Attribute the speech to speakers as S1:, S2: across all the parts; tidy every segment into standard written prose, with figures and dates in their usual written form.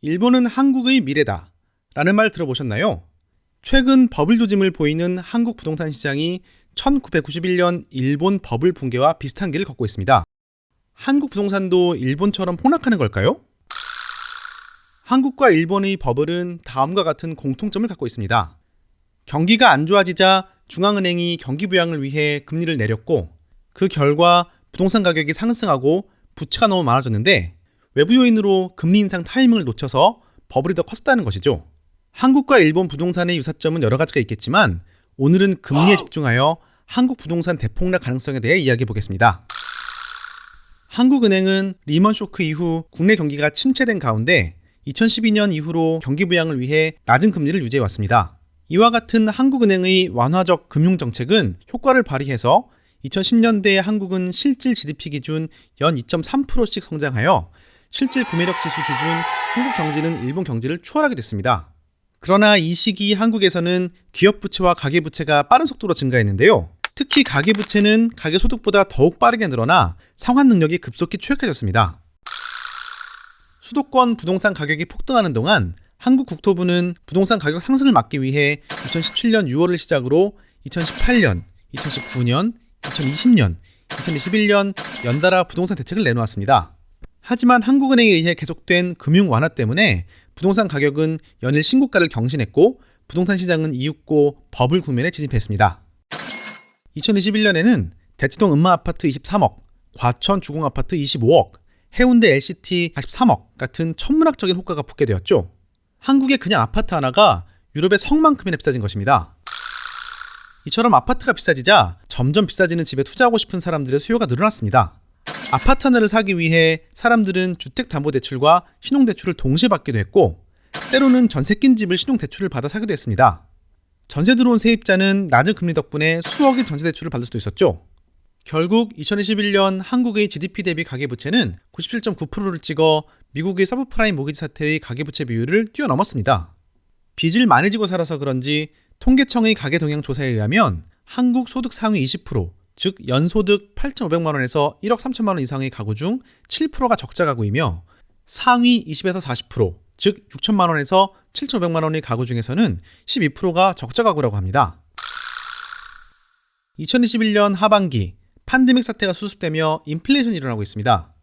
S1: 일본은 한국의 미래다 라는 말 들어보셨나요? 최근 버블 조짐을 보이는 한국 부동산 시장이 1991년 일본 버블 붕괴와 비슷한 길을 걷고 있습니다. 한국 부동산도 일본처럼 폭락하는 걸까요? 한국과 일본의 버블은 다음과 같은 공통점을 갖고 있습니다. 경기가 안 좋아지자 중앙은행이 경기 부양을 위해 금리를 내렸고, 그 결과 부동산 가격이 상승하고 부채가 너무 많아졌는데 외부 요인으로 금리 인상 타이밍을 놓쳐서 버블이 더 컸다는 것이죠. 한국과 일본 부동산의 유사점은 여러 가지가 있겠지만 오늘은 금리에 집중하여 한국 부동산 대폭락 가능성에 대해 이야기해 보겠습니다. 한국은행은 리먼 쇼크 이후 국내 경기가 침체된 가운데 2012년 이후로 경기 부양을 위해 낮은 금리를 유지해 왔습니다. 이와 같은 한국은행의 완화적 금융정책은 효과를 발휘해서 2010년대에 한국은 실질 GDP 기준 연 2.3%씩 성장하여 실질 구매력 지수 기준 한국 경제는 일본 경제를 추월하게 됐습니다. 그러나 이 시기 한국에서는 기업부채와 가계부채가 빠른 속도로 증가했는데요. 특히 가계부채는 가계소득보다 더욱 빠르게 늘어나 상환 능력이 급속히 취약해졌습니다. 수도권 부동산 가격이 폭등하는 동안 한국 국토부는 부동산 가격 상승을 막기 위해 2017년 6월을 시작으로 2018년, 2019년, 2020년, 2021년 연달아 부동산 대책을 내놓았습니다. 하지만 한국은행에 의해 계속된 금융 완화 때문에 부동산 가격은 연일 신고가를 경신했고 부동산 시장은 이윽고 버블 국면에 진입했습니다. 2021년에는 대치동 음마아파트 23억, 과천 주공아파트 25억, 해운대 LCT 43억 같은 천문학적인 호가가 붙게 되었죠. 한국의 그냥 아파트 하나가 유럽의 성만큼이나 비싸진 것입니다. 이처럼 아파트가 비싸지자 점점 비싸지는 집에 투자하고 싶은 사람들의 수요가 늘어났습니다. 아파트 하나를 사기 위해 사람들은 주택담보대출과 신용대출을 동시에 받기도 했고, 때로는 전세 낀 집을 신용대출을 받아 사기도 했습니다. 전세 들어온 세입자는 낮은 금리 덕분에 수억의 전세대출을 받을 수도 있었죠. 결국 2021년 한국의 GDP 대비 가계부채는 97.9%를 찍어 미국의 서브프라임 모기지 사태의 가계부채 비율을 뛰어넘었습니다. 빚을 많이 지고 살아서 그런지 통계청의 가계동향 조사에 의하면 한국 소득 상위 20%, 즉 연소득 8,500만 원에서 1억 3천만 원 이상의 가구 중 7%가 적자 가구이며 상위 20에서 40%, 즉 6천만 원에서 7,500만 원의 가구 중에서는 12%가 적자 가구라고 합니다. 2021년 하반기 팬데믹 사태가 수습되며 인플레이션이 일어나고 있습니다.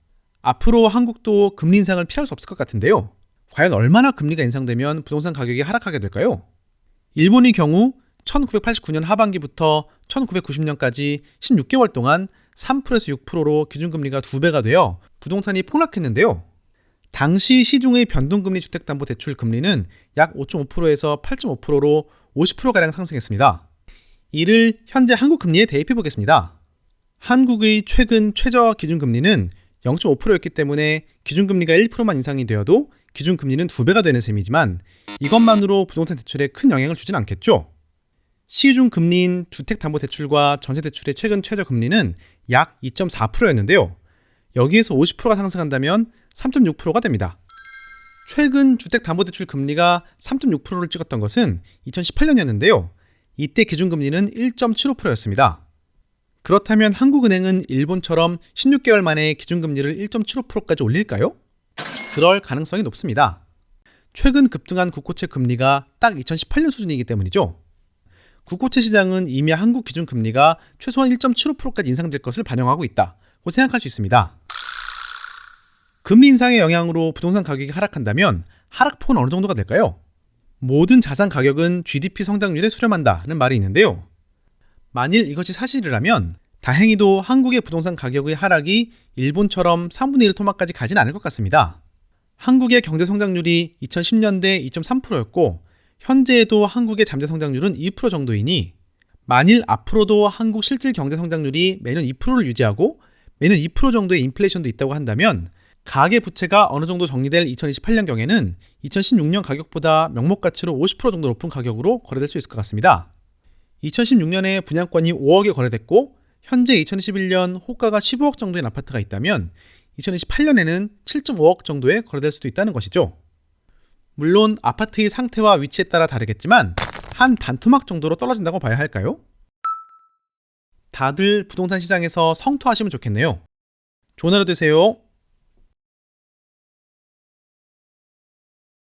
S1: 앞으로 한국도 금리 인상을 피할 수 없을 것 같은데요. 과연 얼마나 금리가 인상되면 부동산 가격이 하락하게 될까요? 일본의 경우 1989년 하반기부터 1990년까지 16개월 동안 3%에서 6%로 기준금리가 2배가 되어 부동산이 폭락했는데요. 당시 시중의 변동금리 주택담보대출 금리는 약 5.5%에서 8.5%로 50%가량 상승했습니다. 이를 현재 한국 금리에 대입해 보겠습니다. 한국의 최근 최저 기준금리는 0.5%였기 때문에 기준금리가 1%만 인상이 되어도 기준금리는 2배가 되는 셈이지만 이것만으로 부동산 대출에 큰 영향을 주진 않겠죠. 시중 금리인 주택담보대출과 전세대출의 최근 최저 금리는 약 2.4%였는데요. 여기에서 50%가 상승한다면 3.6%가 됩니다. 최근 주택담보대출 금리가 3.6%를 찍었던 것은 2018년이었는데요. 이때 기준금리는 1.75%였습니다. 그렇다면 한국은행은 일본처럼 16개월 만에 기준금리를 1.75%까지 올릴까요? 그럴 가능성이 높습니다. 최근 급등한 국고채 금리가 딱 2018년 수준이기 때문이죠. 국고채 시장은 이미 한국 기준금리가 최소한 1.75%까지 인상될 것을 반영하고 있다고 생각할 수 있습니다. 금리 인상의 영향으로 부동산 가격이 하락한다면 하락폭은 어느 정도가 될까요? 모든 자산 가격은 GDP 성장률에 수렴한다는 말이 있는데요. 만일 이것이 사실이라면 다행히도 한국의 부동산 가격의 하락이 일본처럼 3분의 1 토막까지 가진 않을 것 같습니다. 한국의 경제 성장률이 2010년대 2.3%였고 현재에도 한국의 잠재 성장률은 2% 정도이니 만일 앞으로도 한국 실질 경제 성장률이 매년 2%를 유지하고 매년 2% 정도의 인플레이션도 있다고 한다면 가계부채가 어느 정도 정리될 2028년경에는 2016년 가격보다 명목가치로 50% 정도 높은 가격으로 거래될 수 있을 것 같습니다. 2016년에 분양권이 5억에 거래됐고 현재 2021년 호가가 15억 정도의 아파트가 있다면 2028년에는 7.5억 정도에 거래될 수도 있다는 것이죠. 물론 아파트의 상태와 위치에 따라 다르겠지만 한 반토막 정도로 떨어진다고 봐야 할까요? 다들 부동산 시장에서 성투하시면 좋겠네요. 좋은 하루 되세요.